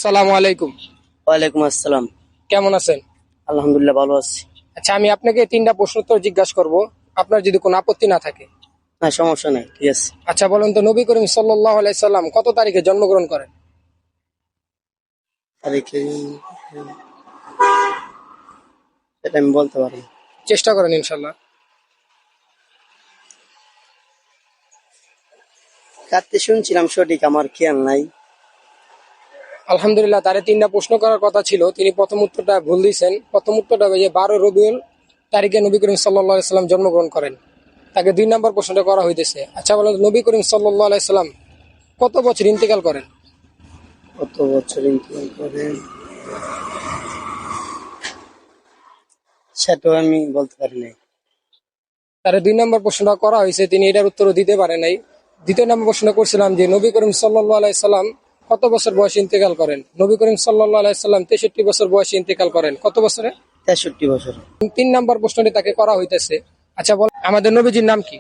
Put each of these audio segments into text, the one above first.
সালামু আলাইকুম। ওয়ালাইকুম আসসালাম। কেমন আছেন? আলহামদুলিল্লাহ ভালো আছি। আচ্ছা, আমি আপনাকে তিনটা প্রশ্ন উত্তর জিজ্ঞাসা করব, আপনার যদি কোনো আপত্তি না থাকে। না সমস্যা নাই, ঠিক আছে। আচ্ছা বলেন তো, নবী করিম সাল্লাল্লাহু আলাইহি সাল্লাম কত তারিখে জন্মগ্রহণ করেন? তারিখে এটা আমি বলতে পারবো না। চেষ্টা করেন ইনশাল্লাহ। কাটতে শুনছিলাম, সঠিক আমার খেয়াল নাই। আলহামদুলিল্লাহ, তারে তিনটা প্রশ্ন করার কথা ছিল, তিনি প্রথম উত্তরটা ভুল দিয়েছেন। প্রথম উত্তরটা হবে যে 12 রবিউল তারিখে নবী করিম সাল্লাল্লাহু আলাইহি সাল্লাম জন্মগ্রহণ করেন। তাকে 2 নম্বর প্রশ্নটা করা হইতেছে। আচ্ছা বলেন, নবী করিম সাল্লাল্লাহু আলাইহি সাল্লাম কত বছর ইন্তেকাল করেন? কত বছর ইন্তেকাল করেন সেটাও আমি বলতে পারি নাই। তার 2 নম্বর প্রশ্নটা করা হয়েছে, তিনি এটার উত্তরও দিতে পারে নাই। দ্বিতীয় নম্বর প্রশ্ন করছিলাম যে নবী করিম সাল্লাল্লাহু আলাইহি সাল্লাম কত বছর বয়সে ইন্তেকাল করেন? নবী করিম সাল্লাল্লাহু আলাইহি সাল্লাম 63 বছর বয়সে ইন্তেকাল করেন। কত বছরে? 63 বছর। 3 নম্বর প্রশ্নটি তাকে করা হইতেছে। আচ্ছা বল, আমাদের নবীজির নাম কি?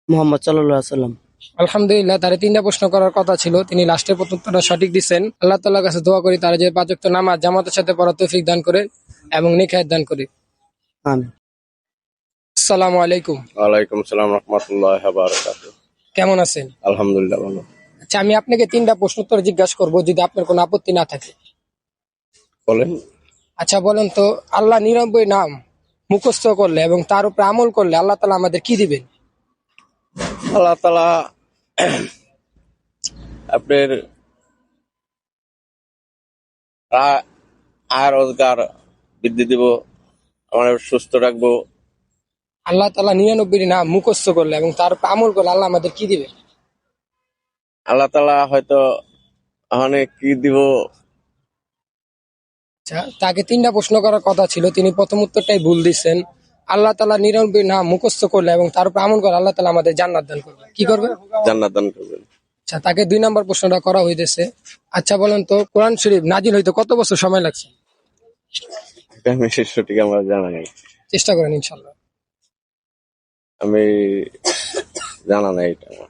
মোহাম্মদ সাল্লাল্লাহু আলাইহি সাল্লাম। আলহামদুলিল্লাহ, তার 3টা প্রশ্ন করার কথা ছিল, তিনি লাস্টের প্রশ্নটা সঠিক দিচ্ছেন। আল্লাহ তাআলার কাছে দোয়া করি তারা যে 5 ওয়াক্ত নামাজ জামাতের সাথে পড়ার তৌফিক দান করে এবং নেক হায়াত দান করে। আমিন। আসসালামু আলাইকুম। ওয়ালাইকুম সালাম রহমতুল্লাহ বারাকাতুহু। কেমন আছেন? আলহামদুলিল্লাহ ভালো। আচ্ছা, আমি আপনাকে 3টা প্রশ্ন উত্তর জিজ্ঞাসা করবো, যদি আপনার কোনো আপত্তি না থাকে। বলেন। আচ্ছা বলেন তো, আল্লাহ 99 নাম মুখস্থ করলে এবং তার উপরে আমল করলে আল্লাহ তাআলা আমাদের কি দিবেন? আল্লাহ তাআলা আপনার আয় রোজগার বৃদ্ধি দিব, আমাদের সুস্থ রাখবো। আল্লাহ তাআলা 99 নাম মুখস্থ করলে এবং তার উপরে আমল করলে আল্লাহ আমাদের কি দিবেন? আল্লাহ তাআলা হয়তো অনেক কি দিব। আচ্ছা, তাকে 3টা প্রশ্ন করার কথা ছিল, তিনি প্রথম উত্তরটাই ভুল দিচ্ছেন। আল্লাহ তাআলা 99 নাম মুখস্থ করলে এবং তার উপরে আমল করলে আল্লাহ তাআলা আমাদের জান্নাত দান করবে। কি করবে? জান্নাত দান করবেন। আচ্ছা, তাকে 2 নম্বর প্রশ্নটা করা হইতেছে। আচ্ছা বলেন তো, কোরআন শরীফ নাজিল হইতে কত বছর সময় লাগছে? আমি সঠিক আমার জানা নাই। চেষ্টা করেন ইনশাল্লাহ। আমি জানা নাই এটা আমার।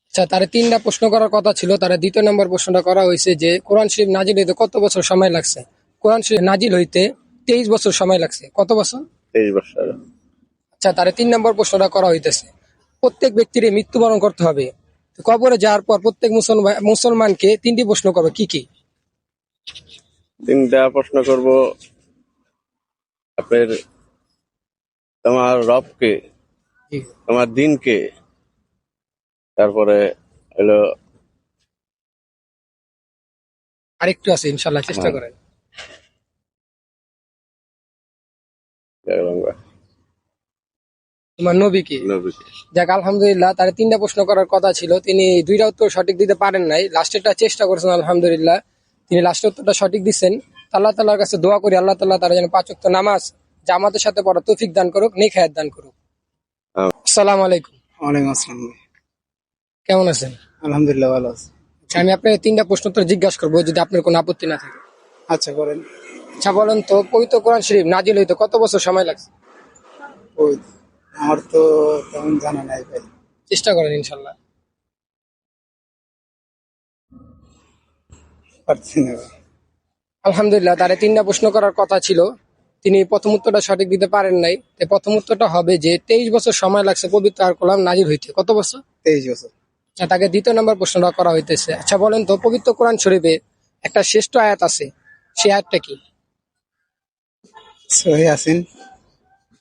আচ্ছা, তার 3টা প্রশ্ন করার কথা ছিল, তার 2য় নম্বর প্রশ্নটা করা হয়েছে যে কোরআন শরীফ নাজিল হইতে কত বছর সময় লাগছে? কোরআন শরীফ নাজিল হইতে 23 বছর সময় লাগছে। কত বছর? 23 বছর। আচ্ছা, তার 3 নম্বর প্রশ্নটা করা হইতেছে, প্রত্যেক ব্যক্তির মৃত্যুবরণ করতে হবে, তো কবরে যাওয়ার পর প্রত্যেক মুসলমানকে 3টি প্রশ্ন করবে, কি কি? 3টা প্রশ্ন করব। আপনার তোমার রবকে, জি। তোমার দিনকে, তারপরে হলো আরেকটু আছে ইনশাল্লাহ, চেষ্টা করেন। তোমার নবীকে। নবীকে। যাক আলহামদুলিল্লাহ, তার 3টা প্রশ্ন করার কথা ছিল, তিনি 2টা উত্তর সঠিক দিতে পারেন নাই, লাস্টেরটা চেষ্টা করছেন। আলহামদুলিল্লাহ, তিনি লাস্টের উত্তরটা সঠিক দিচ্ছেন। আল্লাহ তাআলার কাছে দোয়া করি আল্লাহ তাআলা তারা যেন 5 ওয়াক্ত নামাজ জামাতের সাথে পড়া তৌফিক দান করুক, নেক হায়াত দান করুক। আসসালামু আলাইকুম। ওয়ালাইকুম আসসালাম। কেমন আছেন? আলহামদুলিল্লাহ ভালো আছি। আচ্ছা, আমি আপনাকে 3টা প্রশ্ন উত্তর জিজ্ঞাসা করবো, যদি আপনার কোনো আপত্তি না থাকে। আচ্ছা করেন। আচ্ছা বলেন তো, পবিত্র কোরআন শরীফ নাজিল হইতে কত বছর সময় লাগছে? ওই আমার তো তেমন জানা নাই ভাই। চেষ্টা করেন ইনশাল্লাহ। পারছি না ভাই। আলহামদুলিল্লাহ, তার 3টা প্রশ্ন করার কথা ছিল, তিনি প্রথম উত্তরটা সঠিক দিতে পারেন নাই। তাই প্রথম উত্তরটা হবে যে 23 বছর সময় লাগছে পবিত্র আল কোরআন নাজিল হইতে। কত বছর? 23 বছর। আচ্ছা, তাকে 2য় নম্বর প্রশ্নটা করা হইতেছে। আচ্ছা বলেন তো, পবিত্র কোরআন শরীফে একটা শ্রেষ্ঠ আয়াত আছে, সেই আয়াতটা কি? সহি আছেন।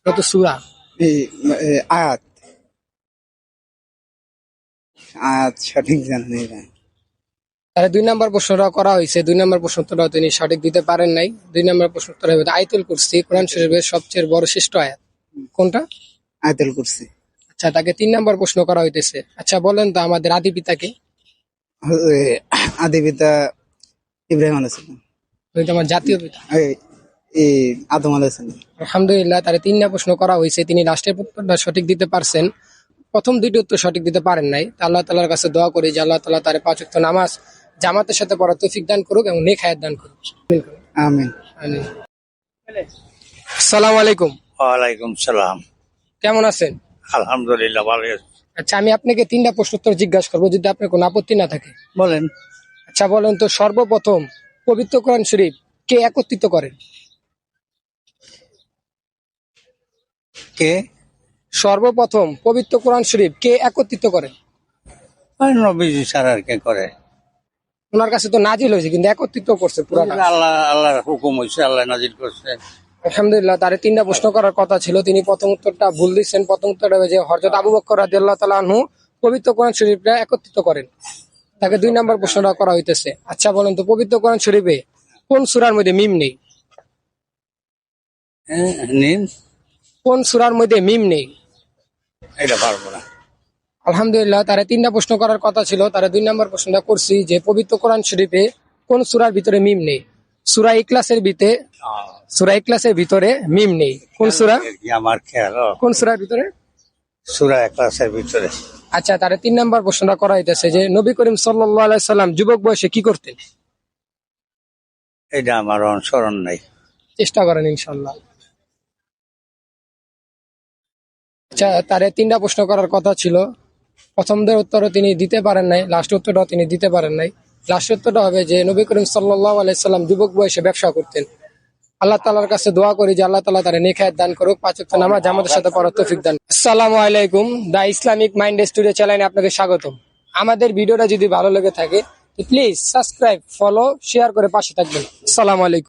কত সূরা? এই আয়াত আয়াত সঠিক জানা নেই ভাই। তাহলে 2 নম্বর প্রশ্নটা করা হয়েছে, 2 নম্বর প্রশ্নটা তিনি সঠিক দিতে পারেন নাই। 2 নম্বর প্রশ্নটা হবে আয়াতুল কুরসি কোরআন শরীফের সবচেয়ে বড় শ্রেষ্ঠ আয়াত কোনটা? আয়াতুল কুরসি। আচ্ছা, তাকে 3 নম্বর প্রশ্ন করা হইতেছে। আচ্ছা বলেন তো, আমাদের আদি পিতাকে? আদি পিতা ইব্রাহিম আলাইহিস সালাম। উনি তো আমার জাতীয় পিতা। এই আদম আলাইহিস সালাম। আলহামদুলিল্লাহ, তার 3টা প্রশ্ন করা হয়েছে, তিনি লাস্টের উত্তরটা সঠিক দিতে পারছেন, প্রথম 2টি উত্তর সঠিক দিতে পারেন নাই। তা আল্লাহ তাআলার কাছে দোয়া করি যে আল্লাহ তাআলা তার 5 ওয়াক্ত নামাজ জামাতের সাথে পড়া তৌফিক দান করুক এবং নেক হায়াত দান করুক। আমিন। আমিন। আসসালামু আলাইকুম। ওয়ালাইকুম সালাম। কেমন আছেন? আলহামদুলিল্লাহ ভালো আছি। আচ্ছা, আমি আপনাকে 3টা প্রশ্ন উত্তর জিজ্ঞাসা করবো, যদি আপনার কোনো আপত্তি না থাকে। বলেন। আচ্ছা বলেন তো, সর্বপ্রথম পবিত্র কোরআন শরীফ কে একত্রিত করেন? কে? সর্বপ্রথম পবিত্র কোরআন শরীফ কে একত্রিত করেন? নবীজি ছাড়া আর কে করে? ওনার কাছে তো নাজিল হয়েছে, কিন্তু একত্রিত করছে পুরাটা। আল্লাহর হুকুম হয়েছে, আল্লাহ নাজিল করছে। আলহামদুলিল্লাহ, তার 3টা প্রশ্ন করার কথা ছিল, তিনি প্রথম উত্তরটা ভুল দিচ্ছেন। প্রথম উত্তরটা যে হযরত আবু বকর রাদিয়াল্লাহু তাআলা আনহু পবিত্র কোরআন শরীফটা একত্রিত করেন, তাকে 2 নম্বর প্রশ্নটা করা হইতেছে। আচ্ছা বলেন তো, পবিত্র কোরআন শরীফে কোন সূরার মধ্যে মিম নেই? নিন, কোন সূরার মধ্যে মিম নেই? এটা পারবো না। আলহামদুলিল্লাহ, তারা 3টা প্রশ্ন করার কথা ছিল, তারা 2 নম্বর প্রশ্নটা করছি, যে পবিত্র কোরআন শরীফে কোন সূরার ভিতরে মিম নেই? সূরা ইখলাসের ভিতরে মিম নেই। কোন সূরা? আমার খেয়াল কোন সূরার ভিতরে? সূরা ইখলাসের ভিতরে। আচ্ছা, তারা 3 নম্বর প্রশ্নটা করা হইতেছে যে নবী করিম সাল্লাল্লাহু আলাইহি সাল্লাম যুবক বয়সে কি করতেন? এটা আমার অনুসরণ নাই। চেষ্টা করেন ইনশাল্লাহ। আচ্ছা, তারে 3টা প্রশ্ন করার কথা ছিল, প্রথমদের উত্তরও তিনি দিতে পারেন নাই, লাস্ট উত্তরটাও তিনি দিতে পারেন নাই। লাস্ট উত্তরটা হবে যে নবী করিম সাল্লাল্লাহু আলাইহি সাল্লাম যুবক বয়সে ব্যবসা করতেন। আল্লাহ তাআলার কাছে দোয়া করি যে আল্লাহ তাআলা তারে নেক হায়াত দান করুক, 5 ওয়াক্ত নামাজ আমাদের সাথে পড়ার তৌফিক দান। আসসালামু আলাইকুম, দা ইসলামিক মাইন্ড স্টুডিও চ্যানেলে আপনাদের স্বাগতম। আমাদের ভিডিওটা যদি ভালো লেগে থাকে প্লিজ সাবস্ক্রাইব, ফলো, শেয়ার করে পাশে থাকবেন। আসসালামু আলাইকুম।